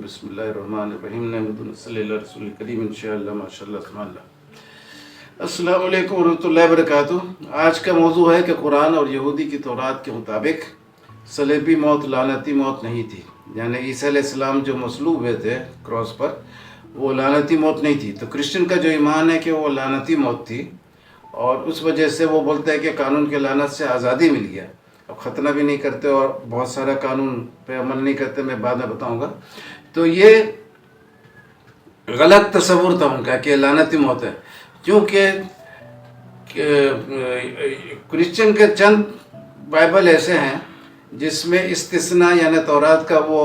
بسم اللہ الرحمن الرحیم نحمدہ صلی اللہ رسول کریم انشاءاللہ ماشاءاللہ سبحان اللہ۔ السلام علیکم ورحمۃ اللہ وبرکاتہ۔ آج کا موضوع ہے کہ قرآن اور یہودی کی تورات کے مطابق صلیبی موت لعنتی موت نہیں تھی، یعنی عیسیٰ علیہ السلام جو مصلوب ہوئے تھے کراس پر وہ لعنتی موت نہیں تھی۔ تو کرسچن کا جو ایمان ہے کہ وہ لعنتی موت تھی، اور اس وجہ سے وہ بولتا ہے کہ قانون کے لعنت سے آزادی مل گیا۔ اب ختنہ بھی نہیں کرتے اور بہت سارا قانون پہ عمل نہیں کرتے، میں بعد میں بتاؤں گا۔ تو یہ غلط تصور تھا ان کا کہ لعنتی موت ہے، کیونکہ کرسچن کے چند بائبل ایسے ہیں جس میں استثناء یعنی تورات کا وہ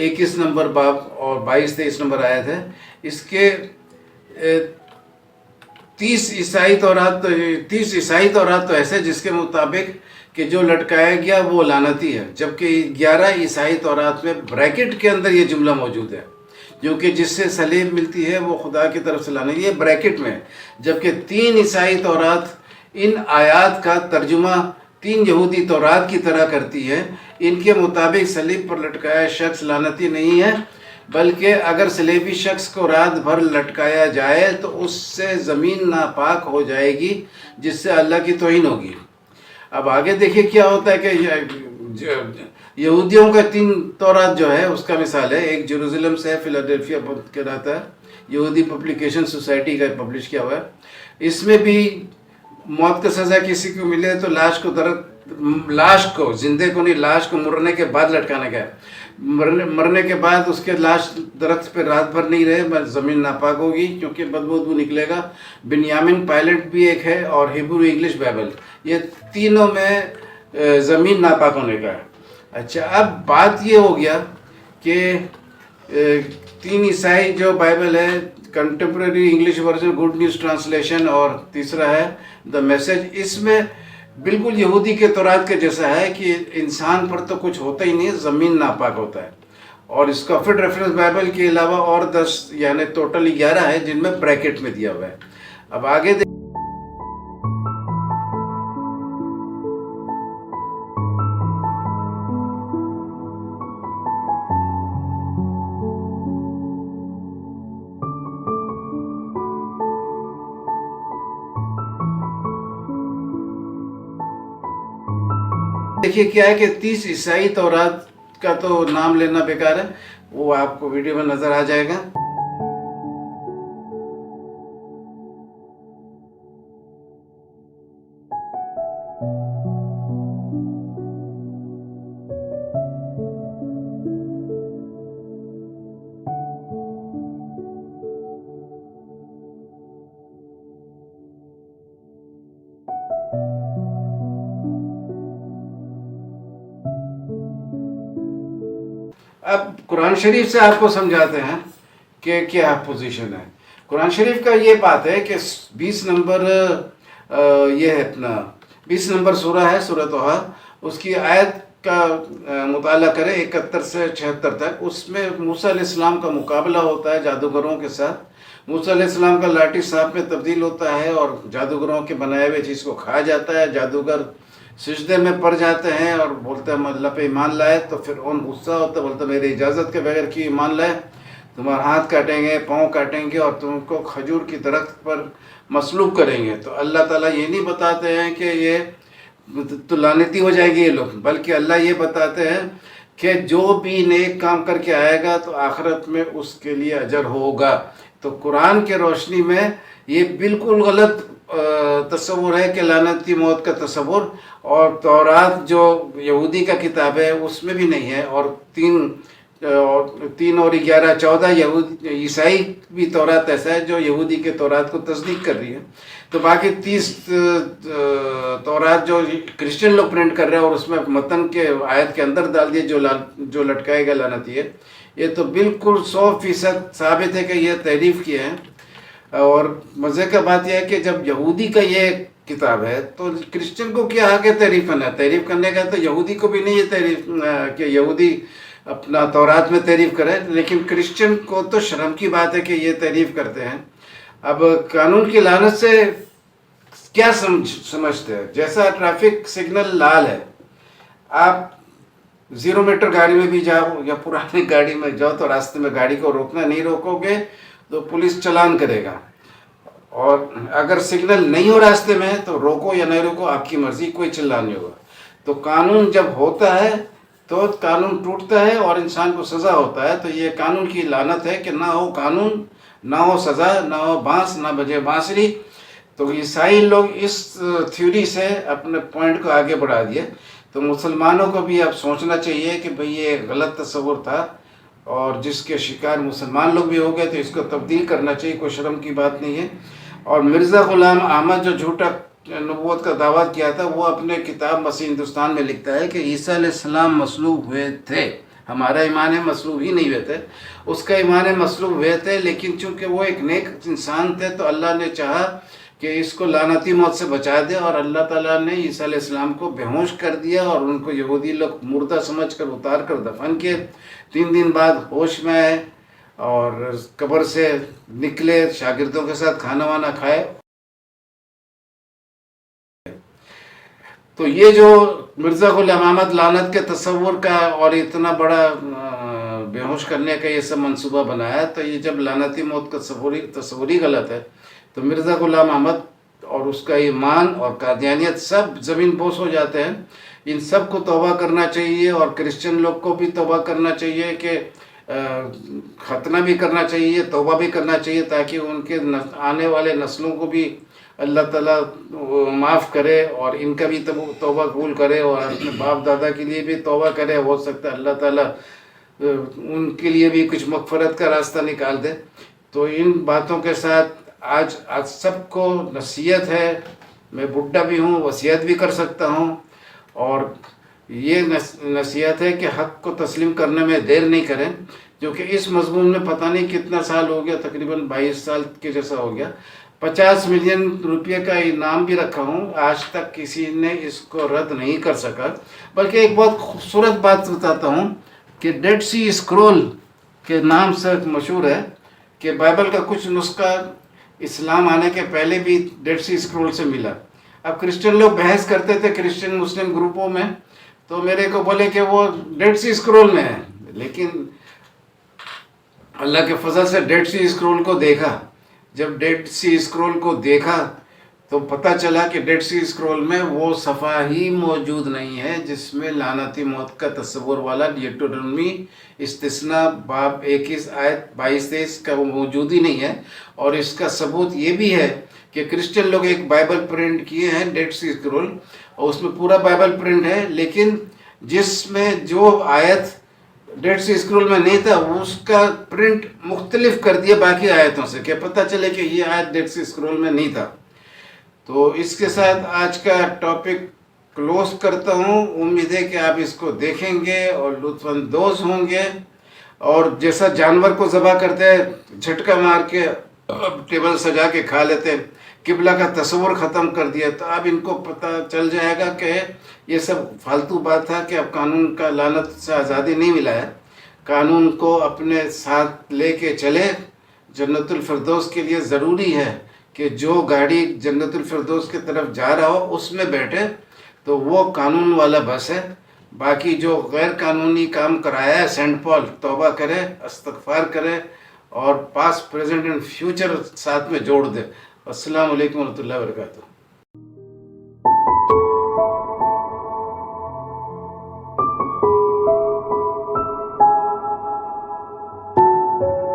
21 نمبر باب اور 22-23 نمبر آیت ہے، اس کے 30 عیسائی تورات تو ایسے جس کے مطابق کہ جو لٹکایا گیا وہ لعنتی ہے، جبکہ 11 عیسائی تورات میں بریکٹ کے اندر یہ جملہ موجود ہے، کیونکہ جس سے صلیب ملتی ہے وہ خدا کی طرف سے لعنتی، یہ بریکٹ میں ہے۔ جبکہ 3 عیسائی تورات ان آیات کا ترجمہ 3 یہودی تورات کی طرح کرتی ہے۔ ان کے مطابق صلیب پر لٹکایا شخص لعنتی نہیں ہے، بلکہ اگر صلیبی شخص کو رات بھر لٹکایا جائے تو اس سے زمین ناپاک ہو جائے گی، جس سے اللہ کی توہین ہوگی۔ اب آگے دیکھیے کیا ہوتا ہے کہ یہودیوں کا 3 تورات جو ہے اس کا مثال ہے، ایک جیروزلم سے فیلاڈیلفیا کے رہتا ہے، یہودی پبلیکیشن سوسائٹی کا پبلش کیا ہوا ہے۔ اس میں بھی موت کا سزا کسی کو ملے تو لاش کو زندے کو نہیں، لاش کو مرنے کے بعد لٹکانے کا ہے۔ مرنے کے بعد اس کے لاش درخت پہ رات بھر نہیں رہے، زمین ناپاک ہوگی کیونکہ بدبو نکلے گا۔ بنیامین پائلٹ بھی ایک ہے اور ہیبرو انگلش بائبل، یہ تینوں میں زمین ناپاک ہونے کا ہے۔ اچھا، اب بات یہ ہو گیا کہ 3 عیسائی جو بائبل ہے، contemporary English version good news translation, اور تیسرا ہے دا میسج، اس میں بالکل یہودی کے تورات کے جیسا ہے کہ انسان پر تو کچھ ہوتا ہی نہیں، زمین ناپاک ہوتا ہے۔ اور اس کا فٹ ریفرنس بائبل کے علاوہ اور 10 یعنی ٹوٹل 11 ہے جن میں بریکٹ میں دیا ہوا ہے۔ اب آگے دیکھیے کیا ہے کہ 30 عیسائی تورات کا تو نام لینا بیکار ہے، وہ آپ کو ویڈیو میں نظر آ جائے گا۔ اب قرآن شریف سے آپ کو سمجھاتے ہیں کہ کیا پوزیشن ہے۔ قرآن شریف کا یہ بات ہے کہ 20 نمبر یہ ہے اپنا 20 نمبر سورہ ہے، سورہ طٰہٰ، اس کی آیت کا مطالعہ کریں 71 سے 76 تک۔ اس میں موسیٰ علیہ السلام کا مقابلہ ہوتا ہے جادوگروں کے ساتھ۔ موسیٰ علیہ السلام کا لاٹھی سانپ میں تبدیل ہوتا ہے اور جادوگروں کے بنائے ہوئے چیز کو کھا جاتا ہے۔ جادوگر سجدے میں پڑ جاتے ہیں اور بولتے ہیں اللہ پہ ایمان لائے، تو فرعون غصہ ہوتا ہے، بولتا ہے میری اجازت کے بغیر کی ایمان لائے، تمہارا ہاتھ کاٹیں گے، پاؤں کاٹیں گے اور تم کو کھجور کی درخت پر مصلوب کریں گے۔ تو اللہ تعالیٰ یہ نہیں بتاتے ہیں کہ یہ تو لعنتی ہو جائے گی یہ لوگ، بلکہ اللہ یہ بتاتے ہیں کہ جو بھی نیک کام کر کے آئے گا تو آخرت میں اس کے لیے اجر ہوگا۔ تو قرآن کے روشنی میں یہ بالکل غلط تصور ہے کہ لعنتی موت کا تصور، اور تورات جو یہودی کا کتاب ہے اس میں بھی نہیں ہے، اور 3 اور 11 14 عیسائی بھی تورات ایسا ہے جو یہودی کے تورات کو تصدیق کر رہی ہے۔ تو باقی 30 تورات جو کرسچن لوگ پرنٹ کر رہے ہیں اور اس میں متن کے آیت کے اندر ڈال دیے جو لٹکائے گا لعنتی ہے، یہ تو بالکل 100% ثابت ہے کہ یہ تحریف کیے ہیں۔ اور مزے کا بات یہ ہے کہ جب یہودی کا یہ کتاب ہے تو کرسچن کو کیا حق ہے تحریف کرنا ہے؟ تحریف کرنے کا تو یہودی کو بھی نہیں ہے تحریف کہ یہودی اپنا تورات میں تحریف کرے، لیکن کرسچن کو تو شرم کی بات ہے کہ یہ تحریف کرتے ہیں۔ اب قانون کی لعنت سے کیا سمجھتے ہیں؟ جیسا ٹریفک سگنل لال ہے، آپ 0 मीटर गाड़ी में भी जाओ या पुरानी गाड़ी में जाओ तो रास्ते में गाड़ी को रोकना, नहीं रोकोगे तो पुलिस चालान करेगा। और अगर सिग्नल नहीं हो रास्ते में तो रोको या नहीं रोको आपकी मर्जी, कोई चिल्ला नहीं होगा। तो कानून जब होता है तो कानून टूटता है और इंसान को सज़ा होता है। तो ये कानून की लानत है कि ना हो कानून, ना हो सज़ा, ना हो बांस, ना बजे बांसुरी। तो ईसाई लोग इस थ्योरी से अपने पॉइंट को आगे बढ़ा दिए। तो मुसलमानों को भी अब सोचना चाहिए कि भाई ये गलत तस्वुर था और जिसके शिकार मुसलमान लोग भी हो गए, तो इसको तब्दील करना चाहिए, कोई शर्म की बात नहीं है। और मिर्ज़ा ग़ुलाम अहमद जो झूठा नबूवत का दावा किया था, वो अपने किताब मसीह हिंदुस्तान में लिखता है कि ईसा अलैहिस्सलाम मसलूब हुए थे। हमारा ईमान है मसलूब ही नहीं हुए थे, उसका ईमान है मसलूब हुए थे। लेकिन चूंकि वो एक नेक इंसान थे तो अल्लाह ने चाहा कि इसको लानती मौत से बचा दे, और अल्लाह ताला ने ईसा अलैहिस्सलाम को बेहोश कर दिया और उनको यहूदी लोग मुर्दा समझकर उतार कर दफन किए। 3 दिन बाद होश में आए और कब्र से निकले, शागिर्दों के साथ खाना वाना खाए। तो ये जो मिर्ज़ा ग़ुलाम अहमद लानत के तस्वुर का और इतना बड़ा बेहोश करने का ये सब मंसूबा बनाया, तो ये जब लानती मौत का तस्वुर ही गलत है, तो मिर्ज़ा ग़ुलाम अहमद और उसका ईमान और कादियानियत सब ज़मीन बोस हो जाते हैं। इन सब को तौबा करना चाहिए और क्रिश्चियन लोग को भी तौबा करना चाहिए कि खतना भी करना चाहिए, तौबा भी करना चाहिए, ताकि उनके आने वाले नस्लों को भी अल्लाह ताला माफ़ करे और इनका भी तौबा कबूल करे और अपने बाप दादा के लिए भी तौबा करे। हो सकता है अल्लाह ताला उनके लिए भी कुछ मग़फ़िरत का रास्ता निकाल दे। तो इन बातों के साथ आज सबको नसीहत है, मैं बुढ़ा भी हूँ, वसीयत भी कर सकता हूँ, और ये नसीहत है कि हक़ को तस्लीम करने में देर नहीं करें, क्योंकि इस मज़मून में पता नहीं कितना साल हो गया, तकरीबन 22 साल के जैसा हो गया। 50 मिलियन रुपये का इनाम भी रखा हूँ, आज तक किसी ने इसको रद्द नहीं कर सका। बल्कि एक बहुत खूबसूरत बात बताता हूँ कि डेड सी स्क्रॉल के नाम से मशहूर है कि बाइबल का कुछ नुस्खा इस्लाम आने के पहले भी डेड सी स्क्रॉल से मिला। अब क्रिश्चियन लोग बहस करते थे क्रिश्चियन मुस्लिम ग्रुपों में, तो मेरे को बोले कि वो डेड सी स्क्रॉल में है, लेकिन अल्लाह के फजल से डेड सी स्क्रॉल को देखा। जब डेड सी स्क्रॉल को देखा तो पता चला कि डेड सी स्क्रॉल में वो सफ़ा ही मौजूद नहीं है जिसमें लानती मौत का तस्वुर वाला ड्यूटेरोनॉमी इस्तिस्ना बाब 21 आयत 22-23 का वो मौजूद ही नहीं है। और इसका सबूत ये भी है कि क्रिश्चियन लोग एक बाइबल प्रिंट किए हैं डेड सी स्क्रॉल, और उसमें पूरा बाइबल प्रिंट है, लेकिन जिसमें जो आयत डेड सी स्क्रॉल में नहीं था उसका प्रिंट मुख्तलिफ कर दिया बाकी आयतों से, कि पता चले कि ये आयत डेड सी स्क्रॉल में नहीं था। तो इसके साथ आज का टॉपिक क्लोज करता हूँ। उम्मीद है कि आप इसको देखेंगे और लुत्फ़अंदोज़ होंगे। और जैसा जानवर को ज़बह करते हैं, झटका मार के टेबल सजा के खा लेते हैं, किबला का तस्वुर ख़त्म कर दिया, तो अब इनको पता चल जाएगा कि ये सब फालतू बात था कि अब कानून का लानत से आज़ादी नहीं मिला है। कानून को अपने साथ लेके चले। जन्नतुल फिरदौस के लिए ज़रूरी है कि जो गाड़ी जन्नतुल फिरदौस की तरफ जा रहा हो उसमें बैठे, तो वो कानून वाला बस है। बाकी जो गैर कानूनी काम कराया है, सेंट पॉल तौबा करे, इस्तग़फ़ार करे और पास्ट प्रेजेंट एंड फ्यूचर साथ में जोड़ दे। अस्सलामु अलैकुम व रहमतुल्लाहि व बरकातुहू।